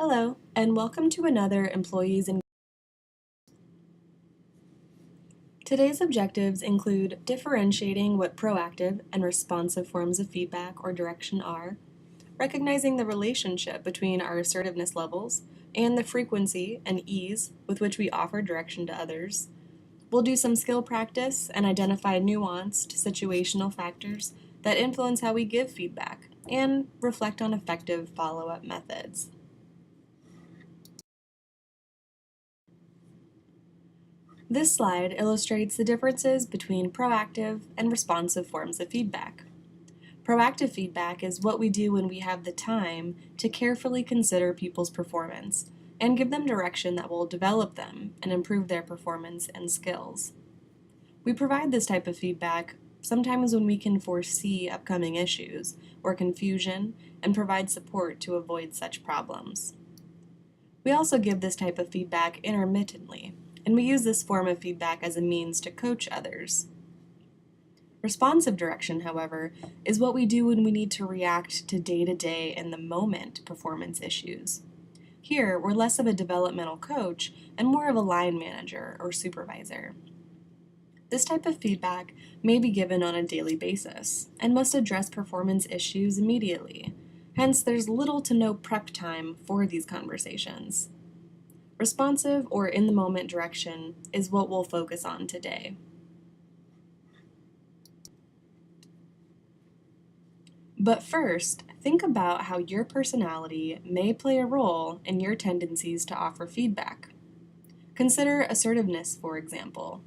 Hello, and welcome to another Employees in. Today's objectives include differentiating what proactive and responsive forms of feedback or direction are, recognizing the relationship between our assertiveness levels and the frequency and ease with which we offer direction to others. We'll do some skill practice and identify nuanced situational factors that influence how we give feedback, and reflect on effective follow-up methods. This slide illustrates the differences between proactive and responsive forms of feedback. Proactive feedback is what we do when we have the time to carefully consider people's performance and give them direction that will develop them and improve their performance and skills. We provide this type of feedback sometimes when we can foresee upcoming issues or confusion and provide support to avoid such problems. We also give this type of feedback intermittently, and we use this form of feedback as a means to coach others. Responsive direction, however, is what we do when we need to react to day-to-day and the moment performance issues. Here, we're less of a developmental coach and more of a line manager or supervisor. This type of feedback may be given on a daily basis and must address performance issues immediately. Hence, there's little to no prep time for these conversations. Responsive or in-the-moment direction is what we'll focus on today. But first, think about how your personality may play a role in your tendencies to offer feedback. Consider assertiveness, for example.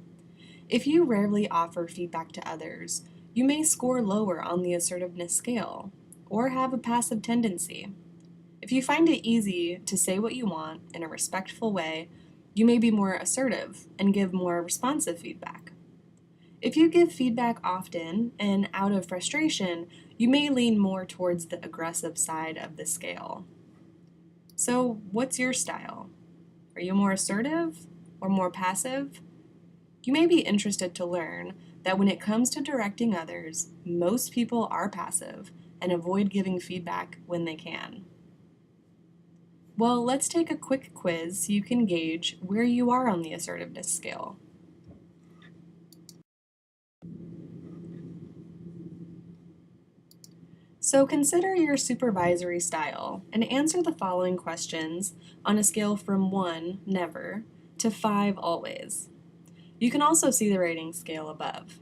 If you rarely offer feedback to others, you may score lower on the assertiveness scale, or have a passive tendency. If you find it easy to say what you want in a respectful way, you may be more assertive and give more responsive feedback. If you give feedback often and out of frustration, you may lean more towards the aggressive side of the scale. So, what's your style? Are you more assertive or more passive? You may be interested to learn that when it comes to directing others, most people are passive and avoid giving feedback when they can. Well, let's take a quick quiz so you can gauge where you are on the assertiveness scale. So consider your supervisory style and answer the following questions on a scale from 1, never, to 5, always. You can also see the rating scale above.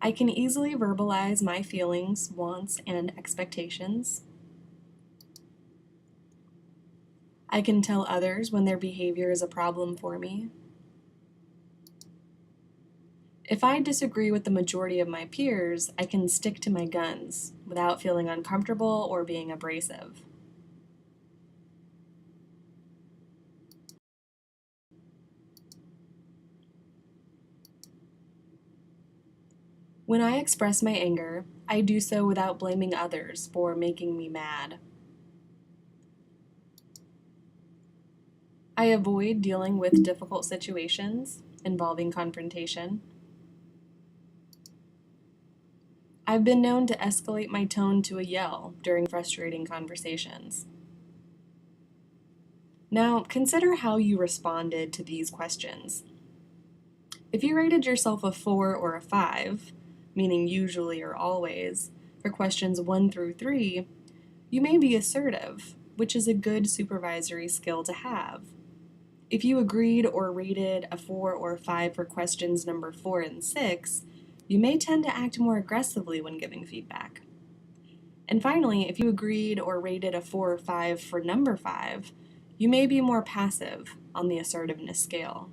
I can easily verbalize my feelings, wants, and expectations. I can tell others when their behavior is a problem for me. If I disagree with the majority of my peers, I can stick to my guns without feeling uncomfortable or being abrasive. When I express my anger, I do so without blaming others for making me mad. I avoid dealing with difficult situations involving confrontation. I've been known to escalate my tone to a yell during frustrating conversations. Now, consider how you responded to these questions. If you rated yourself a 4 or a 5, meaning usually or always, for questions 1 through 3, you may be assertive, which is a good supervisory skill to have. If you agreed or rated a 4 or a 5 for questions number 4 and 6, you may tend to act more aggressively when giving feedback. And finally, if you agreed or rated a 4 or 5 for number 5, you may be more passive on the assertiveness scale.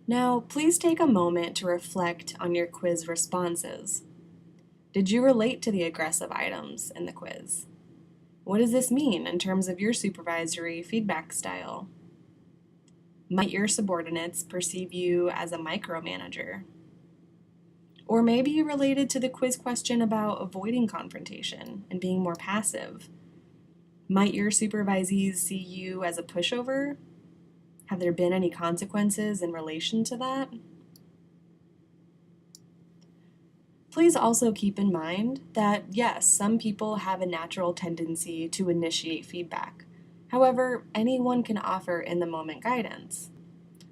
Now, please take a moment to reflect on your quiz responses. Did you relate to the aggressive items in the quiz? What does this mean in terms of your supervisory feedback style? Might your subordinates perceive you as a micromanager? Or maybe you related to the quiz question about avoiding confrontation and being more passive. Might your supervisees see you as a pushover? Have there been any consequences in relation to that? Please also keep in mind that, yes, some people have a natural tendency to initiate feedback. However, anyone can offer in-the-moment guidance.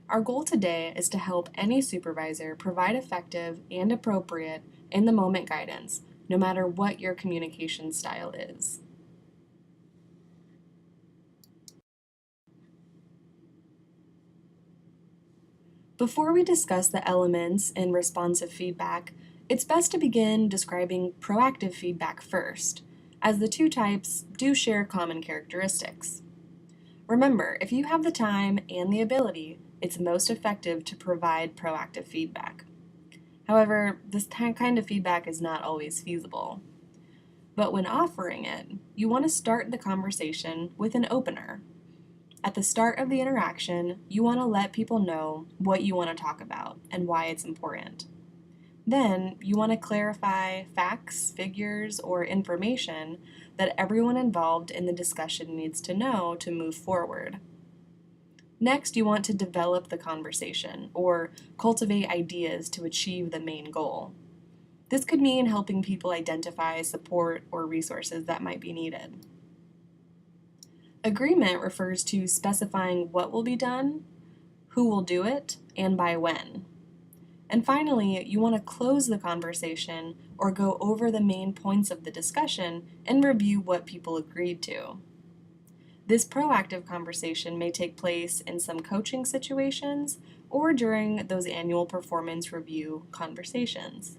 Our goal today is to help any supervisor provide effective and appropriate in-the-moment guidance, no matter what your communication style is. Before we discuss the elements in responsive feedback, it's best to begin describing proactive feedback first, as the two types do share common characteristics. Remember, if you have the time and the ability, it's most effective to provide proactive feedback. However, this kind of feedback is not always feasible. But when offering it, you want to start the conversation with an opener. At the start of the interaction, you want to let people know what you want to talk about and why it's important. Then, you want to clarify facts, figures, or information that everyone involved in the discussion needs to know to move forward. Next, you want to develop the conversation or cultivate ideas to achieve the main goal. This could mean helping people identify support or resources that might be needed. Agreement refers to specifying what will be done, who will do it, and by when. And finally, you want to close the conversation or go over the main points of the discussion and review what people agreed to. This proactive conversation may take place in some coaching situations or during those annual performance review conversations.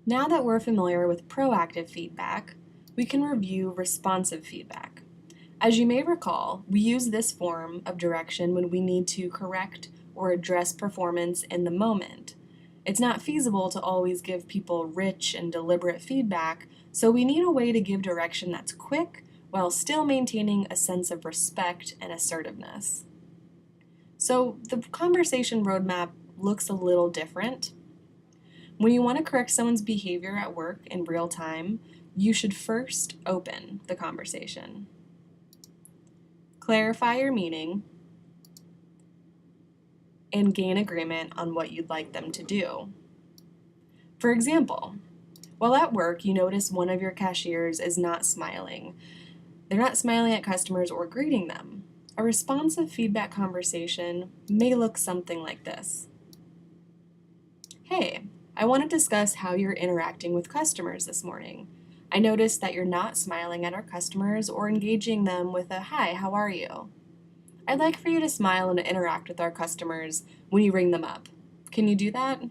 Now that we're familiar with proactive feedback, we can review responsive feedback. As you may recall, we use this form of direction when we need to correct or address performance in the moment. It's not feasible to always give people rich and deliberate feedback, so we need a way to give direction that's quick while still maintaining a sense of respect and assertiveness. So the conversation roadmap looks a little different. When you want to correct someone's behavior at work in real time, you should first open the conversation. Clarify your meaning and gain agreement on what you'd like them to do. For example, while at work you notice one of your cashiers is not smiling. They're not smiling at customers or greeting them. A responsive feedback conversation may look something like this. Hey, I want to discuss how you're interacting with customers this morning. I noticed that you're not smiling at our customers or engaging them with a "Hi, how are you?" I'd like for you to smile and interact with our customers when you ring them up. Can you do that?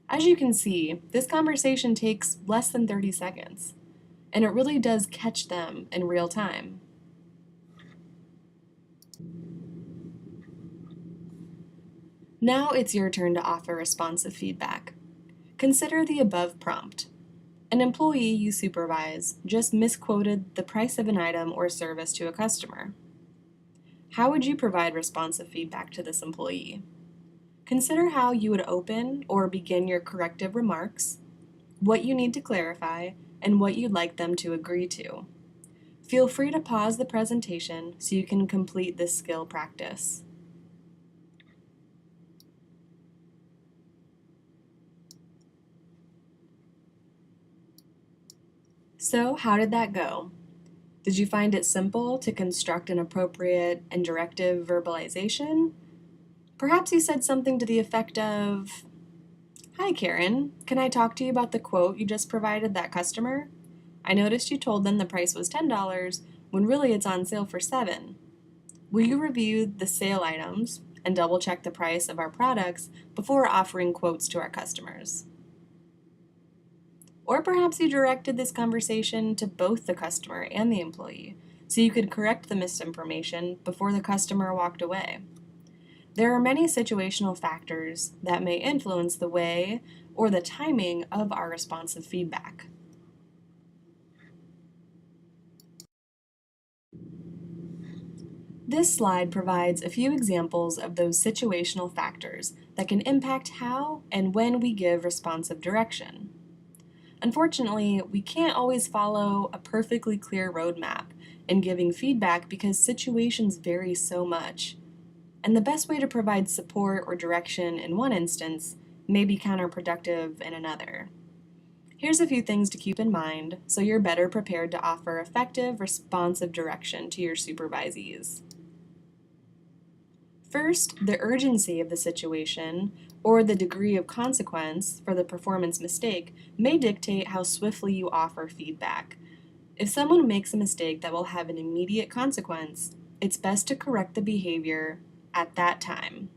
As you can see, this conversation takes less than 30 seconds, and it really does catch them in real time. Now it's your turn to offer responsive feedback. Consider the above prompt. An employee you supervise just misquoted the price of an item or service to a customer. How would you provide responsive feedback to this employee? Consider how you would open or begin your corrective remarks, what you need to clarify, and what you'd like them to agree to. Feel free to pause the presentation so you can complete this skill practice. So, how did that go? Did you find it simple to construct an appropriate and directive verbalization? Perhaps you said something to the effect of, "Hi Karen, can I talk to you about the quote you just provided that customer? I noticed you told them the price was $10 when really it's on sale for $7. Will you review the sale items and double check the price of our products before offering quotes to our customers?" Or perhaps you directed this conversation to both the customer and the employee, so you could correct the misinformation before the customer walked away. There are many situational factors that may influence the way or the timing of our responsive feedback. This slide provides a few examples of those situational factors that can impact how and when we give responsive direction. Unfortunately, we can't always follow a perfectly clear roadmap in giving feedback because situations vary so much. And the best way to provide support or direction in one instance may be counterproductive in another. Here's a few things to keep in mind so you're better prepared to offer effective, responsive direction to your supervisees. First, the urgency of the situation or the degree of consequence for the performance mistake may dictate how swiftly you offer feedback. If someone makes a mistake that will have an immediate consequence, it's best to correct the behavior at that time.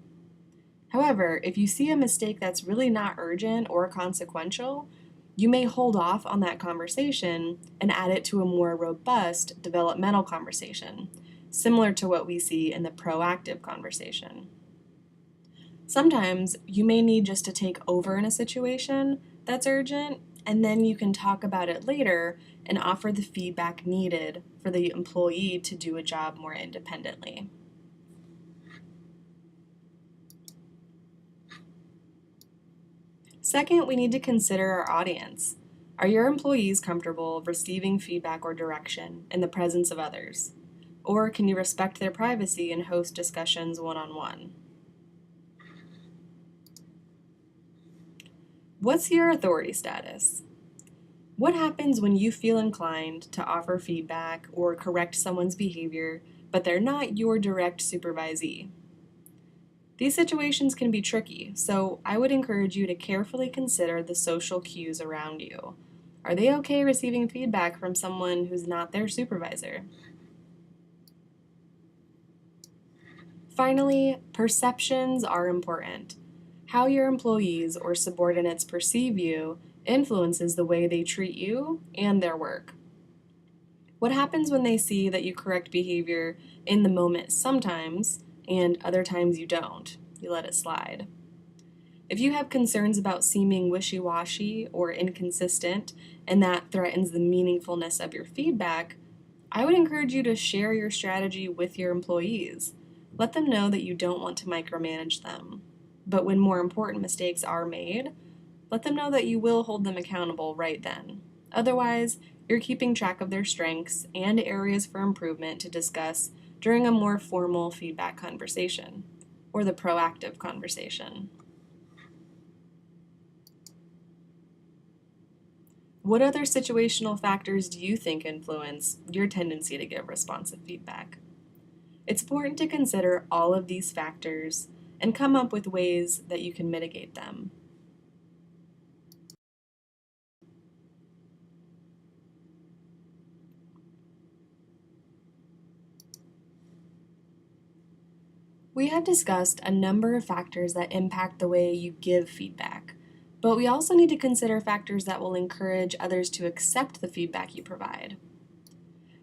However, if you see a mistake that's really not urgent or consequential, you may hold off on that conversation and add it to a more robust developmental conversation, similar to what we see in the proactive conversation. Sometimes you may need just to take over in a situation that's urgent, and then you can talk about it later and offer the feedback needed for the employee to do a job more independently. Second, we need to consider our audience. Are your employees comfortable receiving feedback or direction in the presence of others? Or can you respect their privacy and host discussions one-on-one? What's your authority status? What happens when you feel inclined to offer feedback or correct someone's behavior, but they're not your direct supervisee? These situations can be tricky, so I would encourage you to carefully consider the social cues around you. Are they okay receiving feedback from someone who's not their supervisor? Finally, perceptions are important. How your employees or subordinates perceive you influences the way they treat you and their work. What happens when they see that you correct behavior in the moment sometimes, and other times you don't? You let it slide. If you have concerns about seeming wishy-washy or inconsistent, and that threatens the meaningfulness of your feedback, I would encourage you to share your strategy with your employees. Let them know that you don't want to micromanage them. But when more important mistakes are made, let them know that you will hold them accountable right then. Otherwise, you're keeping track of their strengths and areas for improvement to discuss during a more formal feedback conversation, or the proactive conversation. What other situational factors do you think influence your tendency to give responsive feedback? It's important to consider all of these factors and come up with ways that you can mitigate them. We have discussed a number of factors that impact the way you give feedback, but we also need to consider factors that will encourage others to accept the feedback you provide.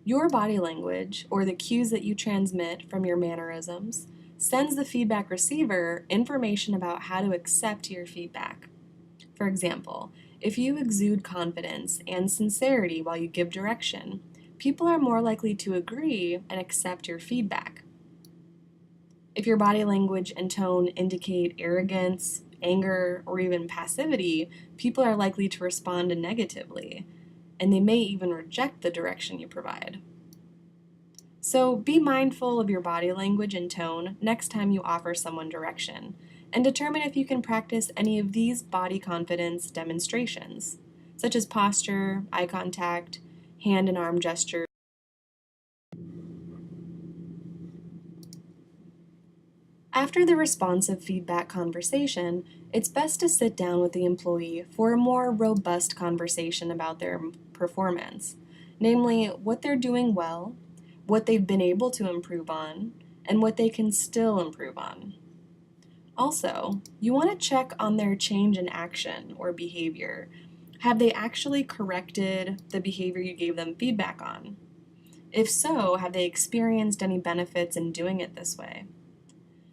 Your body language, or the cues that you transmit from your mannerisms, sends the feedback receiver information about how to accept your feedback. For example, if you exude confidence and sincerity while you give direction, people are more likely to agree and accept your feedback. If your body language and tone indicate arrogance, anger, or even passivity, people are likely to respond negatively, and they may even reject the direction you provide. So be mindful of your body language and tone next time you offer someone direction, and determine if you can practice any of these body confidence demonstrations, such as posture, eye contact, hand and arm gestures. After the responsive feedback conversation, it's best to sit down with the employee for a more robust conversation about their performance, namely what they're doing well, what they've been able to improve on, and what they can still improve on. Also, you want to check on their change in action or behavior. Have they actually corrected the behavior you gave them feedback on? If so, have they experienced any benefits in doing it this way?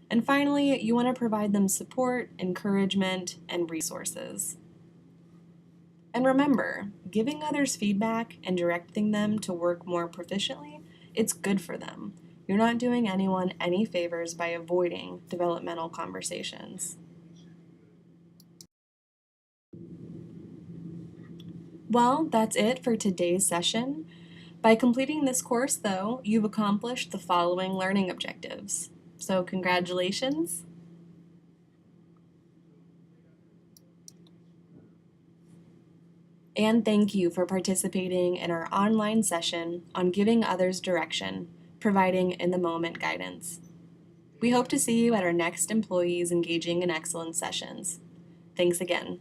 And finally, you want to provide them support, encouragement, and resources. And remember, giving others feedback and directing them to work more proficiently, it's good for them. You're not doing anyone any favors by avoiding developmental conversations. Well, that's it for today's session. By completing this course, though, you've accomplished the following learning objectives. So congratulations. And thank you for participating in our online session on giving others direction, providing in-the-moment guidance. We hope to see you at our next Employees Engaging in Excellence sessions. Thanks again.